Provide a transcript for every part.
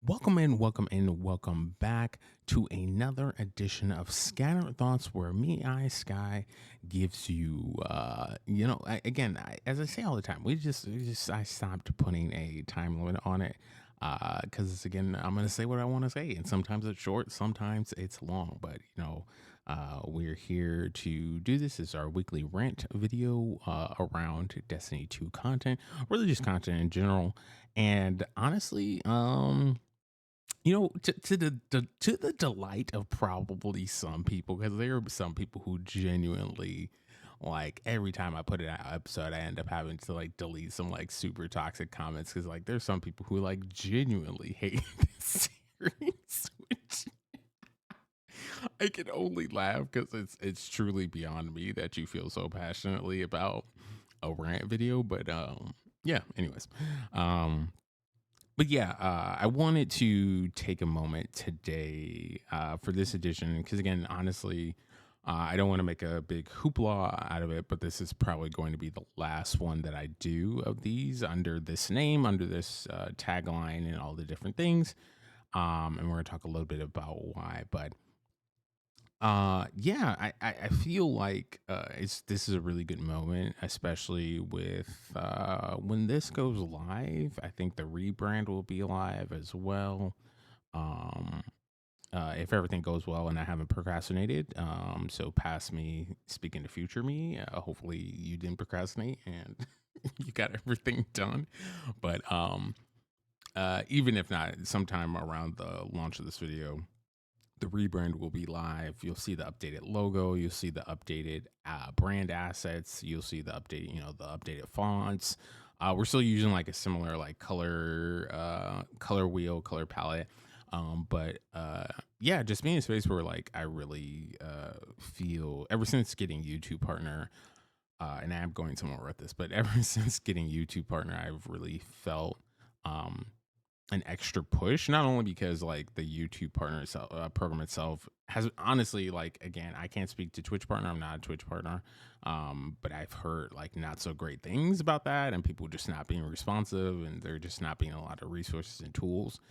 Welcome in, welcome back to another edition of Scattered Thoughts, where Sky, gives you, as I say all the time, I stopped putting a time limit on it, because again, I'm gonna say what I want to say, and sometimes it's short, sometimes it's long, but we're here to do this. Is our weekly rant video around Destiny 2 content, really just content in general, and honestly, to the delight of probably some people, because there are some people who genuinely, like, every time I put an episode, I end up having to like delete some like super toxic comments, because like there's some people who like genuinely hate this series, which I can only laugh because it's truly beyond me that you feel so passionately about a rant video. But yeah. Anyways, um, I wanted to take a moment today for this edition because, again, honestly, I don't want to make a big hoopla out of it, but this is probably going to be the last one that I do of these under this name, under this tagline, and all the different things. And we're going to talk a little bit about why. But I feel like it's this is a really good moment, especially with when this goes live. I think the rebrand will be live as well. Um, if everything goes well and I haven't procrastinated, so past me speaking to future me, hopefully you didn't procrastinate and you got everything done. But even if not, sometime around the launch of this video, the rebrand will be live. You'll see the updated logo. You'll see the updated brand assets. You'll see the update, the updated fonts. We're still using like a similar like color wheel, color palette. But just being in a space where like I really feel ever since getting YouTube partner, and I'm going somewhere with this, but ever since getting YouTube partner, I've really felt um an extra push, not only because like the YouTube partner itself, program itself has honestly, like, again, I can't speak to Twitch partner. I'm not a Twitch partner. But I've heard like not so great things about that, and people just not being responsive, and there just not being a lot of resources and tools.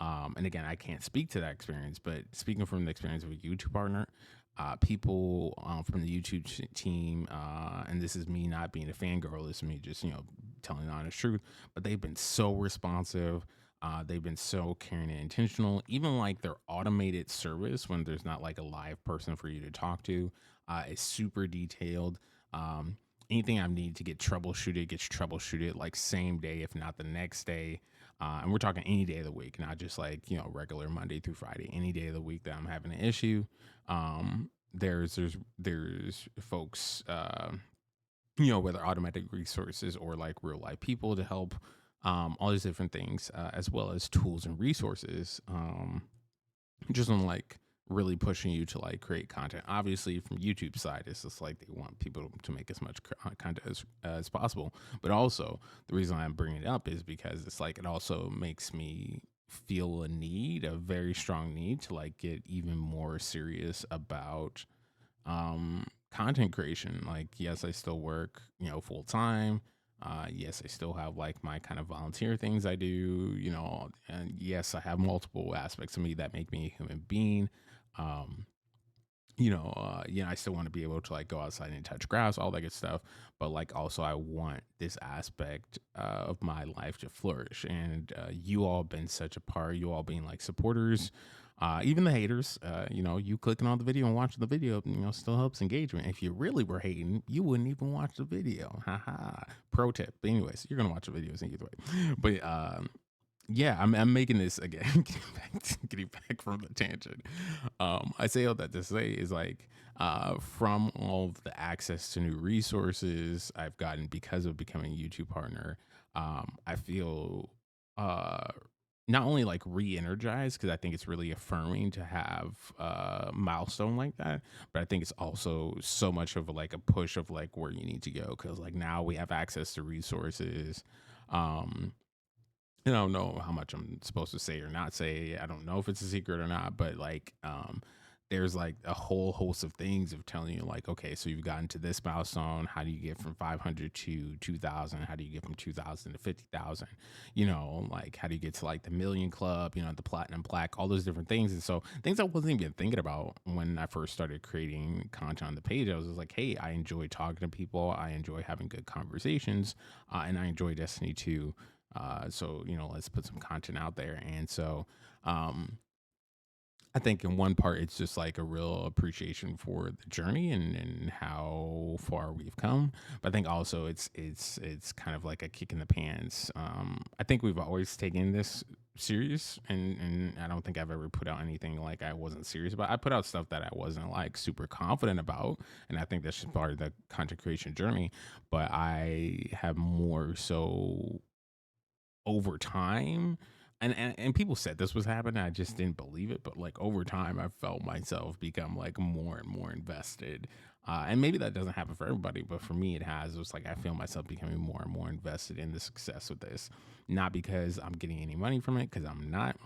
And again, I can't speak to that experience, but speaking from the experience of a YouTube partner, people from the YouTube team, and this is me not being a fangirl, this is me just, telling the honest truth, but they've been so responsive. They've been so caring and intentional. Even like their automated service, when there's not like a live person for you to talk to, is super detailed. Anything I need to get troubleshooted gets troubleshooted like same day, if not the next day. And we're talking any day of the week, not just like, regular Monday through Friday. Any day of the week that I'm having an issue, there's folks, whether automatic resources or like real life people to help, all these different things, as well as tools and resources, just on like really pushing you to like create content. Obviously, from YouTube side, it's just like they want people to make as much content as possible. But also, the reason I'm bringing it up is because it's like it also makes me feel a very strong need to like get even more serious about content creation. Like, yes, I still work, full time. Yes, I still have like my kind of volunteer things I do, and yes, I have multiple aspects of me that make me a human being. Um, I still want to be able to like go outside and touch grass, all that good stuff. But like, also, I want this aspect of my life to flourish. And you all been such a part. You all being like supporters, even the haters. You clicking on the video and watching the video, still helps engagement. If you really were hating, you wouldn't even watch the video. Haha. Pro tip. But anyways, you're gonna watch the videos either way. But yeah, I'm making this again, getting back from the tangent. I say all that to say is like, from all of the access to new resources I've gotten because of becoming a YouTube partner, I feel uh, not only like re-energized, because I think it's really affirming to have a milestone like that, but I think it's also so much of like a push of like where you need to go, because like now we have access to resources. Um, I don't know how much I'm supposed to say or not say. I don't know if it's a secret or not, but like, there's like a whole host of things of telling you like, okay, so you've gotten to this milestone. How do you get from 500 to 2,000? How do you get from 2,000 to 50,000? Like how do you get to like the million club, the platinum plaque, all those different things. And so things I wasn't even thinking about when I first started creating content on the page. I was just like, hey, I enjoy talking to people. I enjoy having good conversations, and I enjoy Destiny 2. So, let's put some content out there. And so, um, I think in one part it's just like a real appreciation for the journey and how far we've come. But I think also it's kind of like a kick in the pants. I think we've always taken this serious, and I don't think I've ever put out anything like I wasn't serious about. I put out stuff that I wasn't like super confident about, and I think that's just part of the content creation journey. But I have more so over time, and people said this was happening, I just didn't believe it, but like over time I felt myself become like more and more invested. And maybe that doesn't happen for everybody, but for me it has. It was like I feel myself becoming more and more invested in the success of this, not because I'm getting any money from it, because I'm not.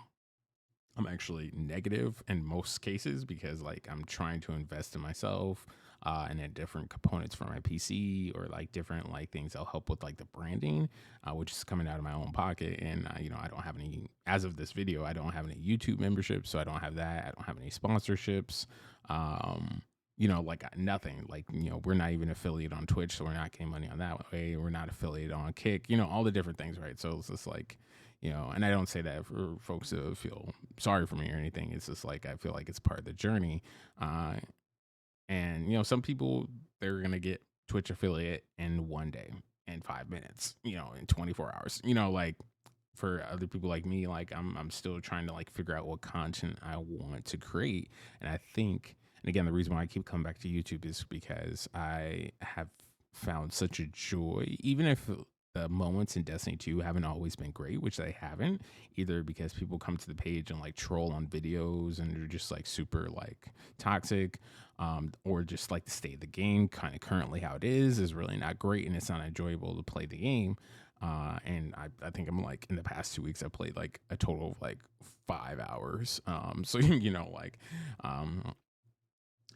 I'm actually negative in most cases because like I'm trying to invest in myself, and in different components for my PC, or like different like things that'll help with like the branding, which is coming out of my own pocket. And I don't have any, as of this video, I don't have any YouTube memberships, so I don't have that. I don't have any sponsorships. Like nothing. Like we're not even affiliate on Twitch, so we're not getting money on that way. We're not affiliated on Kick. All the different things, right? So it's just like and I don't say that for folks to feel sorry for me or anything. It's just like I feel like it's part of the journey. Uh, and some people, they're gonna get Twitch affiliate in one day, in 5 minutes, in 24 hours. Like for other people like me, like I'm still trying to like figure out what content I want to create. And I think, and again, the reason why I keep coming back to YouTube is because I have found such a joy, even if the moments in Destiny 2 haven't always been great, which they haven't, either because people come to the page and like troll on videos and they're just like super like toxic, or just like the state of the game kind of currently how it is really not great, and it's not enjoyable to play the game. And I think I'm like in the past 2 weeks I've played like a total of like 5 hours. So like, um,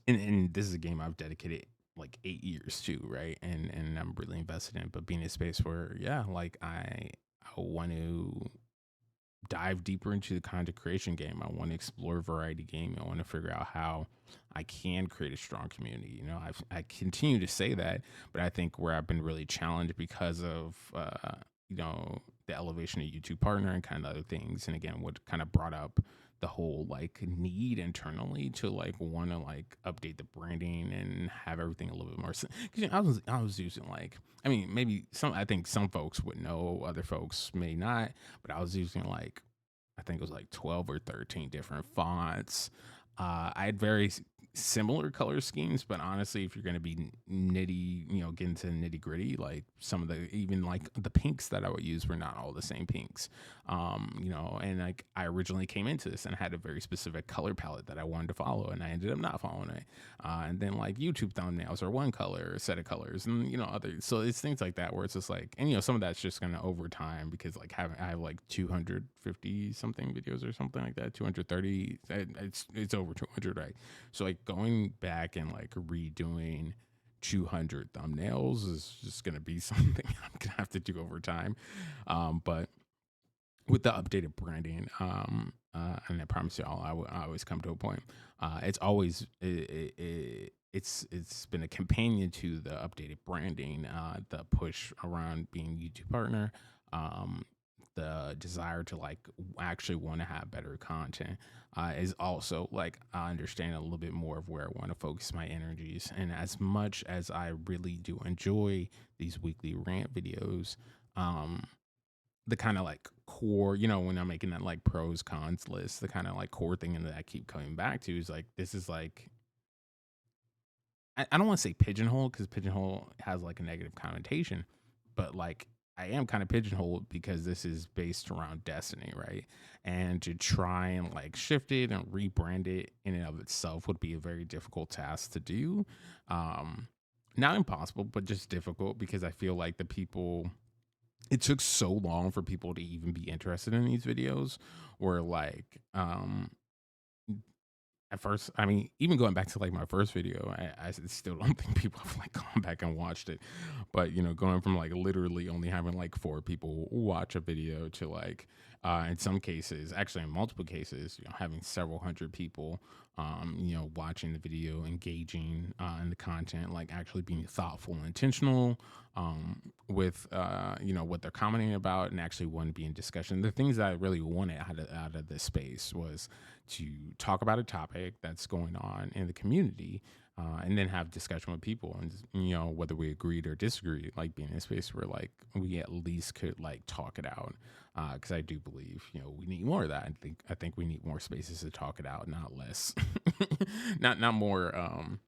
and this is a game I've dedicated like 8 years to, right? And I'm really invested in it. But being in a space where, yeah, like I want to dive deeper into the content creation game. I want to explore variety gaming. I want to figure out how I can create a strong community. I continue to say that, but I think where I've been really challenged because of the elevation of YouTube partner and kind of other things. And again, what kind of brought up the whole like need internally to like want to like update the branding and have everything a little bit more. Because I was using like, I mean, maybe I think some folks would know, other folks may not, but I was using like, I think it was like 12 or 13 different fonts. I had very similar color schemes, but honestly, if you're going to be nitty, get into nitty gritty, like some of the, even like the pinks that I would use were not all the same pinks. And like I originally came into this and had a very specific color palette that I wanted to follow, and I ended up not following it. And then like YouTube thumbnails are one color, set of colors, and other. So it's things like that where it's just like, and some of that's just gonna over time, because like I have like 250 something videos or something like that, 230. It's over 200, right? So like going back and like redoing 200 thumbnails is just gonna be something I'm gonna have to do over time. But with the updated branding, and I promise y'all, I always come to a point. It's always it's been a companion to the updated branding, the push around being YouTube partner, um, the desire to like actually want to have better content, is also like I understand a little bit more of where I want to focus my energies. And as much as I really do enjoy these weekly rant videos, um, the kind of like core, when I'm making that like pros cons list, the kind of like core thing that I keep coming back to is like, this is like, I don't want to say pigeonhole, because pigeonhole has like a negative connotation, but like I am kind of pigeonholed because this is based around Destiny, right? And to try and like shift it and rebrand it in and of itself would be a very difficult task to do. Um, Not impossible, but just difficult, because I feel like the people, it took so long for people to even be interested in these videos, where like at first, I mean, even going back to like my first video, I still don't think people have like gone back and watched it. But going from like literally only having like four people watch a video to like, in some cases, actually in multiple cases, having several hundred people, watching the video, engaging in the content, like actually being thoughtful and intentional, with what they're commenting about, and actually want to be in discussion. The things that I really wanted out of this space was to talk about a topic that's going on in the community, and then have discussion with people, and whether we agreed or disagreed, like being in a space where like we at least could like talk it out, because I do believe we need more of that. I think we need more spaces to talk it out, not less. Not more.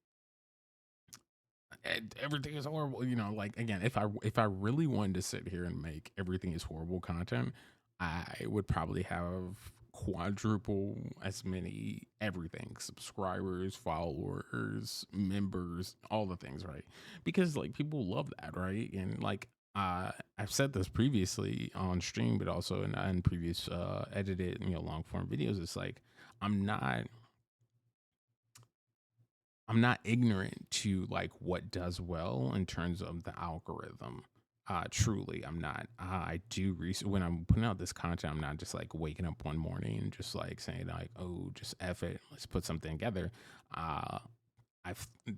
Everything is horrible. Like, again, if I really wanted to sit here and make everything is horrible content, I would probably have quadruple as many everything: subscribers, followers, members, all the things, right? Because like people love that, right? And like, I've said this previously on stream, but also in previous edited long form videos. It's like I'm not I'm not ignorant to like what does well in terms of the algorithm. Truly, I'm not. I do when I'm putting out this content. I'm not just like waking up one morning and just like saying like, "Oh, just f it, let's put something together." Uh, I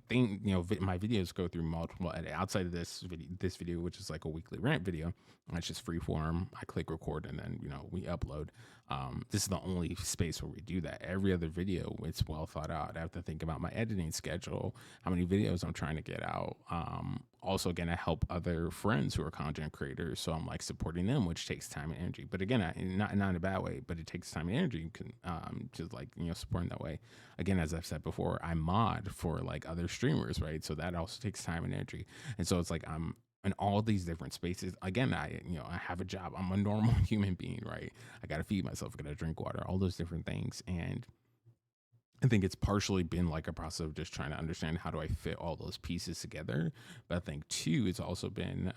think my videos go through multiple outside of this video, which is like a weekly rant video. It's just free form. I click record and then we upload. This is the only space where we do that. Every other video, it's well thought out. I have to think about my editing schedule, how many videos I'm trying to get out. Also, again, I help other friends who are content creators, so I'm like supporting them, which takes time and energy. But again, not in a bad way, but it takes time and energy. Just like supporting that way. Again, as I've said before, I mod for like other streamers, right? So that also takes time and energy. And so it's like I'm in all these different spaces. Again, I have a job. I'm a normal human being, right? I got to feed myself, I got to drink water, all those different things. And I think it's partially been like a process of just trying to understand how do I fit all those pieces together. But I think too, it's also been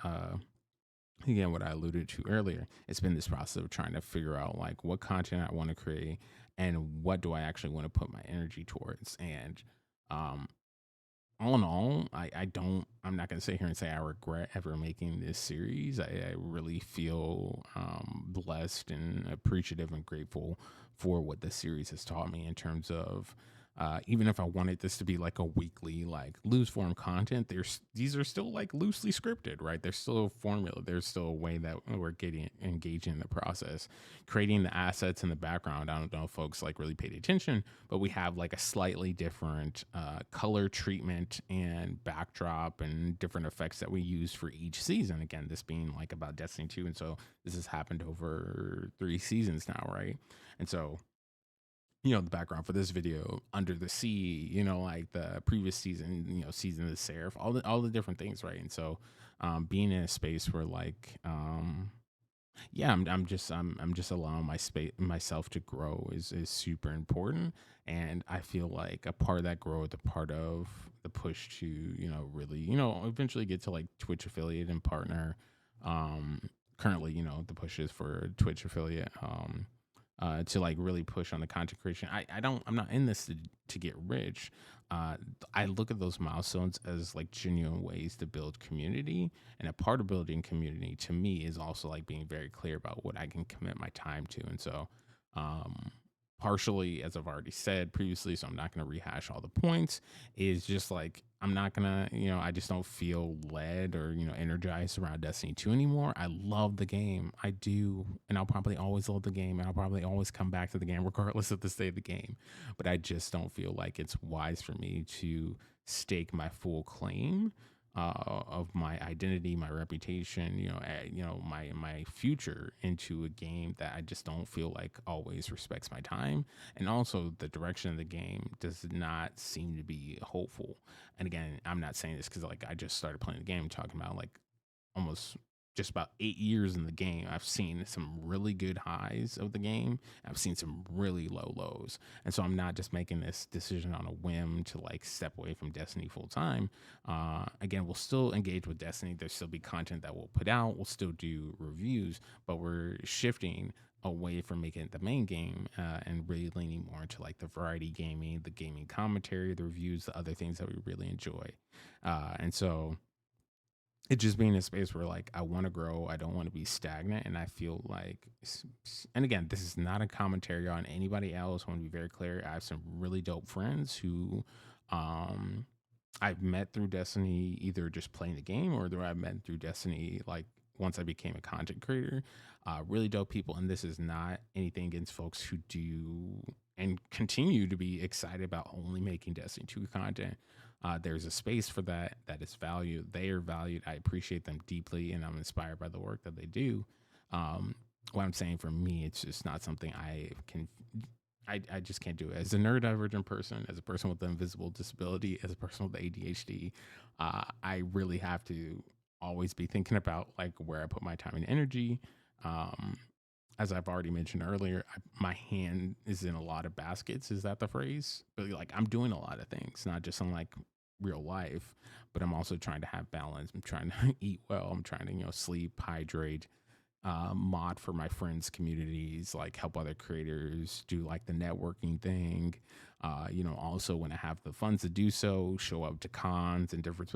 again what I alluded to earlier. It's been this process of trying to figure out like what content I want to create and what do I actually want to put my energy towards. And um all in all, I'm not going to sit here and say I regret ever making this series. I really feel blessed and appreciative and grateful for what this series has taught me in terms of, even if I wanted this to be like a weekly, like loose form content, these are still like loosely scripted, right? There's still a formula. There's still a way that we're getting engaged in the process, creating the assets in the background. I don't know if folks like really paid attention, but we have like a slightly different color treatment and backdrop and different effects that we use for each season. Again, this being like about Destiny 2. And so this has happened over 3 seasons now, right? And so the background for this video, Under the Sea, like the previous season, Season of the Seraph, all the different things, right? And so being in a space where like yeah, I'm just allowing myself to grow is super important. And I feel like a part of that growth, a part of the push to really eventually get to like Twitch affiliate and partner. um Currently, the push is for Twitch affiliate, to like really push on the content creation. I'm not in this to get rich. uh I look at those milestones as like genuine ways to build community, and a part of building community to me is also like being very clear about what I can commit my time to. And so, um, partially, as I've already said previously, so I'm not going to rehash all the points, is just like, I'm not going to, I just don't feel led or, energized around Destiny 2 anymore. I love the game. I do. And I'll probably always love the game. And I'll probably always come back to the game, regardless of the state of the game. But I just don't feel like it's wise for me to stake my full claim of my identity, my reputation, my future into a game that I just don't feel like always respects my time, and also the direction of the game does not seem to be hopeful. And again, I'm not saying this because like I just started playing the game, talking about like almost just about 8 years in the game. I've seen some really good highs of the game. I've seen some really low lows. And so I'm not just making this decision on a whim to like step away from Destiny full time. Again, we'll still engage with Destiny. There'll still be content that we'll put out. We'll still do reviews, but we're shifting away from making it the main game, and really leaning more into like the variety gaming, the gaming commentary, the reviews, the other things that we really enjoy. And so it just being a space where like I want to grow, I don't want to be stagnant, and I feel like, and again, this is not a commentary on anybody else. I want to be very clear. I have some really dope friends who, um, I've met through Destiny, either just playing the game or I've met through Destiny, like once I became a content creator. Really dope people. And this is not anything against folks who do and continue to be excited about only making Destiny 2 content. There's a space for that that is valued. They are valued. I appreciate them deeply, and I'm inspired by the work that they do. Um, what I'm saying, for me, it's just not something I can. I just can't do it. As a neurodivergent person, as a person with an invisible disability, as a person with ADHD, I really have to always be thinking about like where I put my time and energy. Um, as I've already mentioned earlier, my hand is in a lot of baskets. Is that the phrase? But like I'm doing a lot of things, not just on like real life, but I'm also trying to have balance. I'm trying to eat well. I'm trying to sleep, hydrate, mod for my friends' communities, like help other creators do like the networking thing. Also when I have the funds to do so, show up to cons and different,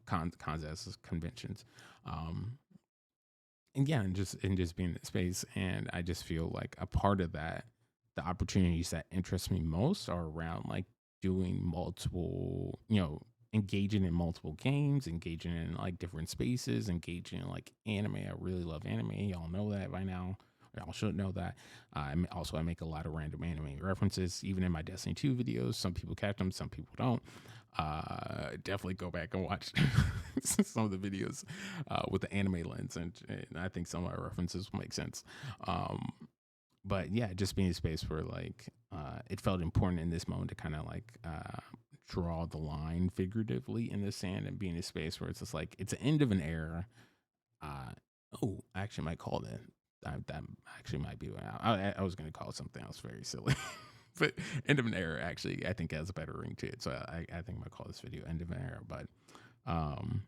cons as conventions. Um, and yeah, and just being in the space. And I just feel like a part of that, the opportunities that interest me most are around like doing multiple, engaging in multiple games, engaging in like different spaces, engaging in like anime. I really love anime. Y'all know that by now. Y'all should know that. I make a lot of random anime references, even in my Destiny 2 videos. Some people catch them, some people don't. Definitely go back and watch some of the videos with the anime lens, and I think some of our references will make sense. Um, but yeah, just being a space where like it felt important in this moment to kind of like draw the line figuratively in the sand, and be in a space where it's just like it's the end of an era. Uh, I actually might call that. That actually might be what I was going to call it something else very silly. But end of an era actually I think has a better ring to it. So I think I might call this video end of an era. But um,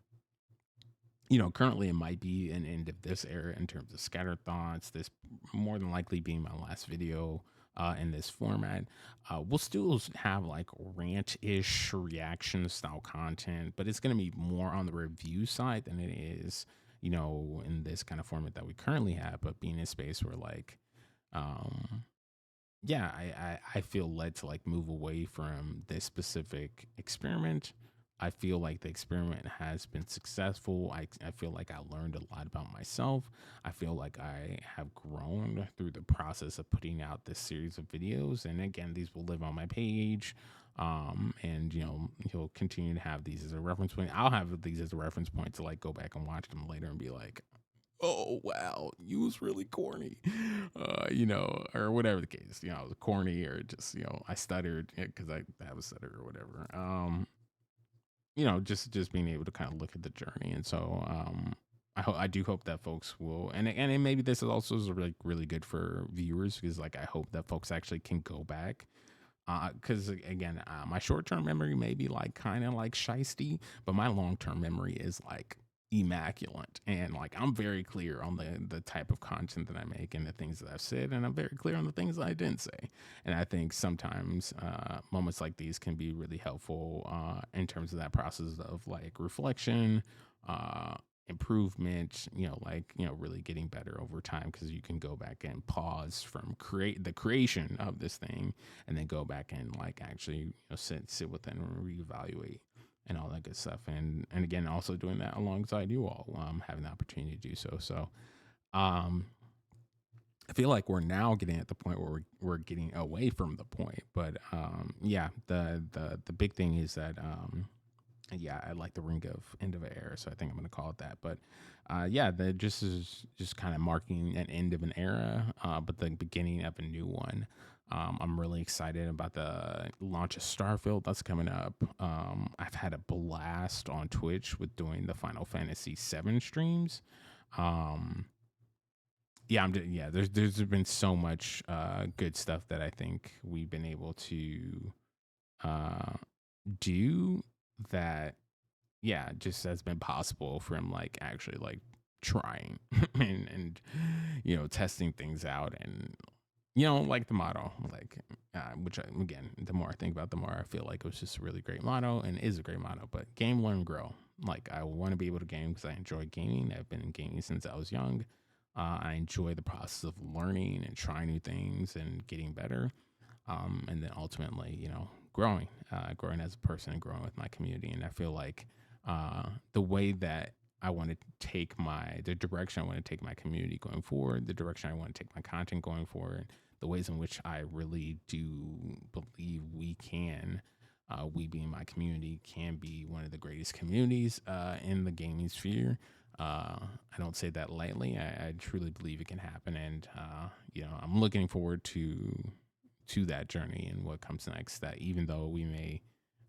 currently it might be an end of this era in terms of scattered thoughts. This more than likely being my last video in this format. We'll still have like rant-ish reaction style content, but it's going to be more on the review side than it is, in this kind of format that we currently have. But being in a space where like, um, yeah, I feel led to like move away from this specific experiment. I feel like the experiment has been successful. I feel like I learned a lot about myself. I feel like I have grown through the process of putting out this series of videos. And again, these will live on my page. And he'll continue to have these as a reference point. I'll have these as a reference point to like go back and watch them later and be like, oh wow, you was really corny, or whatever the case. I was corny, or just I stuttered because I have a stutter or whatever. Just being able to kind of look at the journey, and so I do hope that folks will, and maybe this is also really really good for viewers, because like I hope that folks actually can go back. Because again, my short term memory may be like kind of like shisty, but my long term memory is like immaculate, and like I'm very clear on the type of content that I make and the things that I've said, and I'm very clear on the things that I didn't say. And I think sometimes moments like these can be really helpful in terms of that process of like reflection, uh, improvement, really getting better over time, because you can go back and pause from create the creation of this thing, and then go back and like actually sit with it and reevaluate and all that good stuff. And again, also doing that alongside you all, having the opportunity to do so. So um, I feel like we're now getting at the point where we're getting away from the point. But yeah, the big thing is that yeah, I like the ring of end of an era, so I think I'm going to call it that. But yeah, that just is just kind of marking an end of an era, but the beginning of a new one. I'm really excited about the launch of Starfield that's coming up. I've had a blast on Twitch with doing the Final Fantasy VII streams. Um, yeah, yeah. There's been so much good stuff that I think we've been able to uh, do that, yeah, just has been possible from like actually like trying and testing things out, and like the motto, like which again, the more I think about, the more I feel like it was just a really great motto, and is a great motto. But game, learn, grow. Like, I want to be able to game because I enjoy gaming. I've been gaming since I was young. I enjoy the process of learning and trying new things and getting better, and then ultimately, growing as a person and growing with my community. And I feel like the way that I want to the direction I want to take my community going forward, the direction I want to take my content going forward, the ways in which I really do believe we being my community, can be one of the greatest communities in the gaming sphere. I don't say that lightly. I truly believe it can happen, and I'm looking forward to that journey and what comes next. That even though we may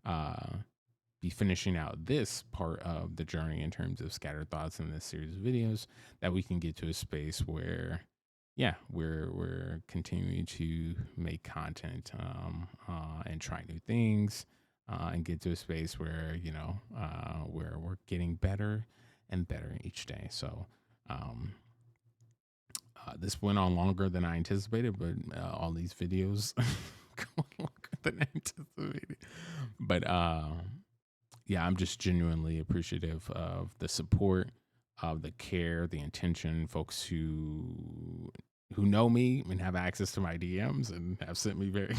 uh, be finishing out this part of the journey in terms of scattered thoughts in this series of videos, that we can get to a space where, yeah, we're continuing to make content, and try new things, and get to a space where where we're getting better and better each day. So um, this went on longer than I anticipated, but all these videos go longer than I anticipated. But yeah, I'm just genuinely appreciative of the support, of the care, the intention, folks who know me and have access to my DMs and have sent me very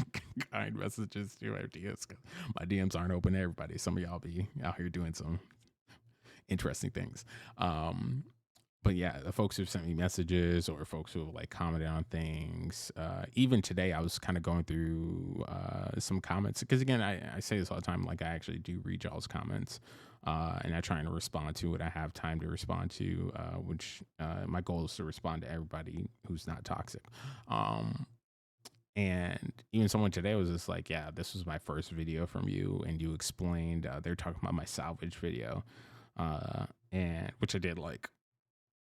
kind messages to my DMs. 'Cause my DMs aren't open to everybody. Some of y'all be out here doing some interesting things. But yeah, the folks who've sent me messages, or folks who have like commented on things. Even today, I was kind of going through some comments, because again, I say this all the time. Like, I actually do read y'all's comments, and I try and respond to what I have time to respond to. Which my goal is to respond to everybody who's not toxic. Um, and even someone today was just like, "Yeah, this was my first video from you," and you explained. They're talking about my salvage video, and which I did like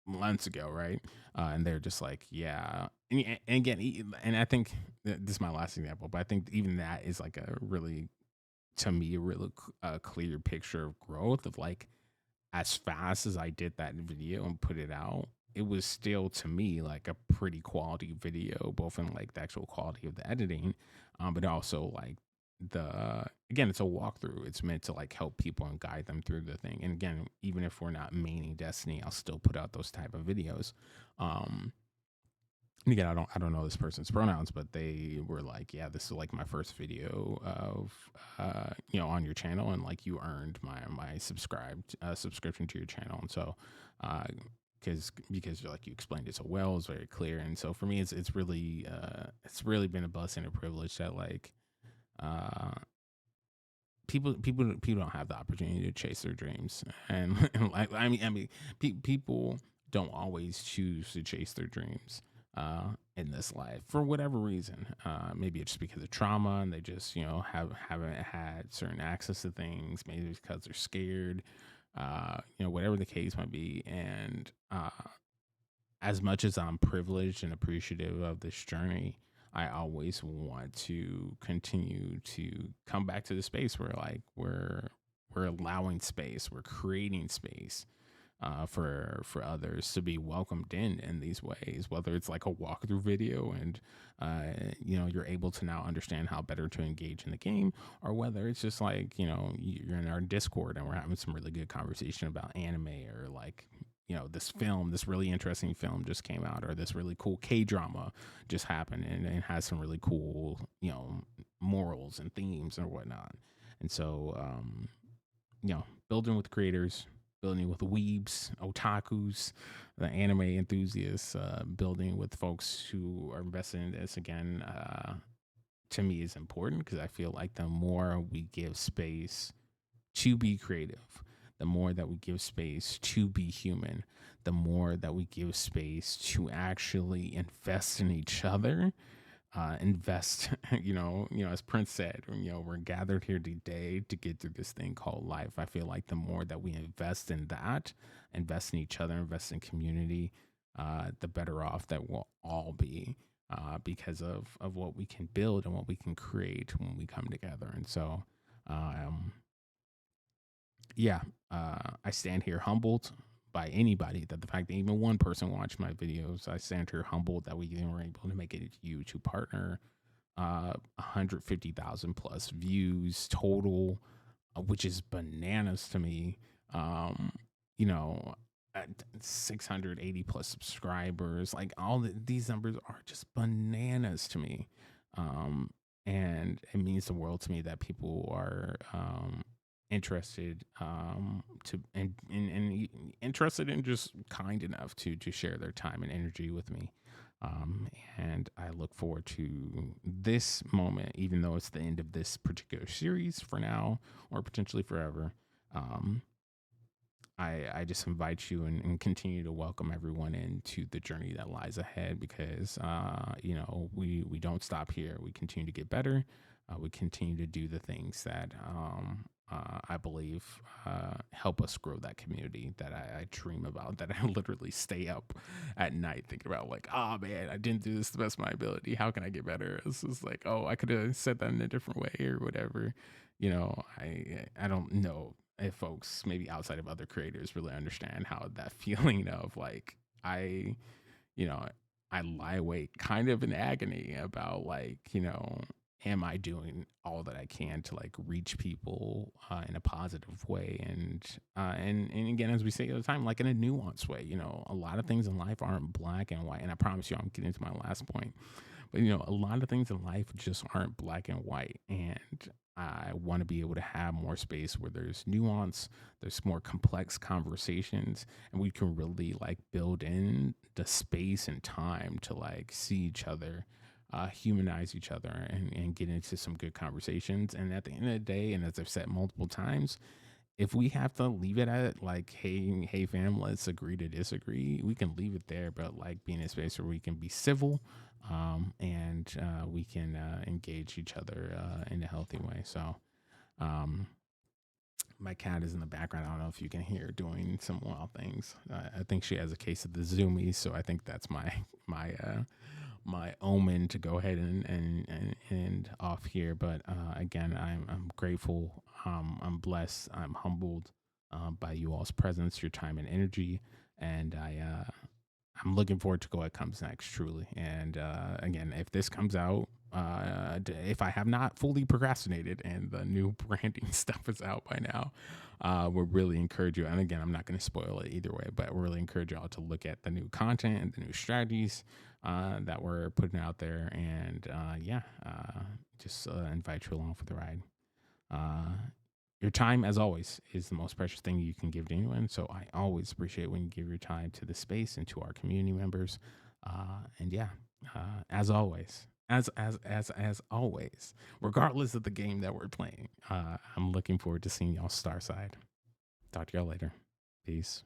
months ago, right? And they're just like, yeah. And again, and I think this is my last example, but I think even that is like a really, to me, a really clear picture of growth, of like, as fast as I did that video and put it out, it was still, to me, like a pretty quality video, both in like the actual quality of the editing, but also like again, it's a walkthrough. It's meant to like help people and guide them through the thing. And again, even if we're not maining Destiny, I'll still put out those type of videos. Um, and again, I don't know this person's pronouns, but they were like, yeah, this is like my first video of on your channel, and like, you earned my subscription to your channel. And so because like, you explained it so well, it's very clear. And so for me, it's really been a blessing and a privilege that like uh people don't have the opportunity to chase their dreams. And like, people don't always choose to chase their dreams in this life for whatever reason. Maybe it's just because of trauma, and they just haven't had certain access to things. Maybe it's because they're scared. Whatever the case might be. And as much as I'm privileged and appreciative of this journey, I always want to continue to come back to the space where like we're allowing space, we're creating space for others to be welcomed in these ways. Whether it's like a walkthrough video, and you're able to now understand how better to engage in the game, or whether it's just like you're in our Discord and we're having some really good conversation about anime, or like this really interesting film just came out, or this really cool K-drama just happened, and has some really cool morals and themes or whatnot. And so building with creators, building with weebs, otakus, the anime enthusiasts, building with folks who are invested in this, again, to me, is important, because I feel like the more we give space to be creative, the more that we give space to be human, the more that we give space to actually invest in each other, invest, as Prince said, we're gathered here today to get through this thing called life. I feel like the more that we invest in that, invest in each other, invest in community, the better off that we'll all be, because of what we can build and what we can create when we come together. And so, yeah, I stand here humbled by anybody. That the fact that even one person watched my videos, I stand here humbled that we even were able to make it a YouTube partner. 150,000 plus views total, which is bananas to me. Um, you know, at 680 plus subscribers, like these numbers are just bananas to me. Um, and it means the world to me that people are interested interested and just kind enough to share their time and energy with me. And I look forward to this moment, even though it's the end of this particular series for now, or potentially forever. Um, I just invite you and continue to welcome everyone into the journey that lies ahead, because we don't stop here. We continue to get better. We continue to do the things that I believe help us grow that community that I dream about, that I literally stay up at night thinking about, like, oh man, I didn't do this to the best of my ability. How can I get better? It's just like, oh, I could have said that in a different way or whatever. I don't know if folks maybe outside of other creators really understand how that feeling of like you know I lie awake kind of in agony about, like, am I doing all that I can to like reach people in a positive way, and again, as we say all the time, like in a nuanced way. A lot of things in life aren't black and white, and I promise you I'm getting to my last point. But a lot of things in life just aren't black and white, and I want to be able to have more space where there's nuance, there's more complex conversations, and we can really like build in the space and time to like see each other, humanize each other, and get into some good conversations. And at the end of the day, and as I've said multiple times, if we have to leave it at like, hey fam, let's agree to disagree, we can leave it there. But like, being in a space where we can be civil, and we can engage each other in a healthy way. So um my cat is in the background. I don't know if you can hear her doing some wild things. I think she has a case of the zoomies, so I think that's my omen to go ahead and end off here. But again, I'm grateful. I'm blessed. I'm humbled by you all's presence, your time and energy, and I'm looking forward to what comes next, truly. And again, if this comes out, if I have not fully procrastinated and the new branding stuff is out by now, we'll really encourage you. And again, I'm not going to spoil it either way, but we really encourage y'all to look at the new content and the new strategies that we're putting out there. And just invite you along for the ride. Uh, your time, as always, is the most precious thing you can give to anyone. So I always appreciate when you give your time to the space and to our community members. And yeah, as always, as always, regardless of the game that we're playing, I'm looking forward to seeing y'all Starside. Talk to y'all later. Peace.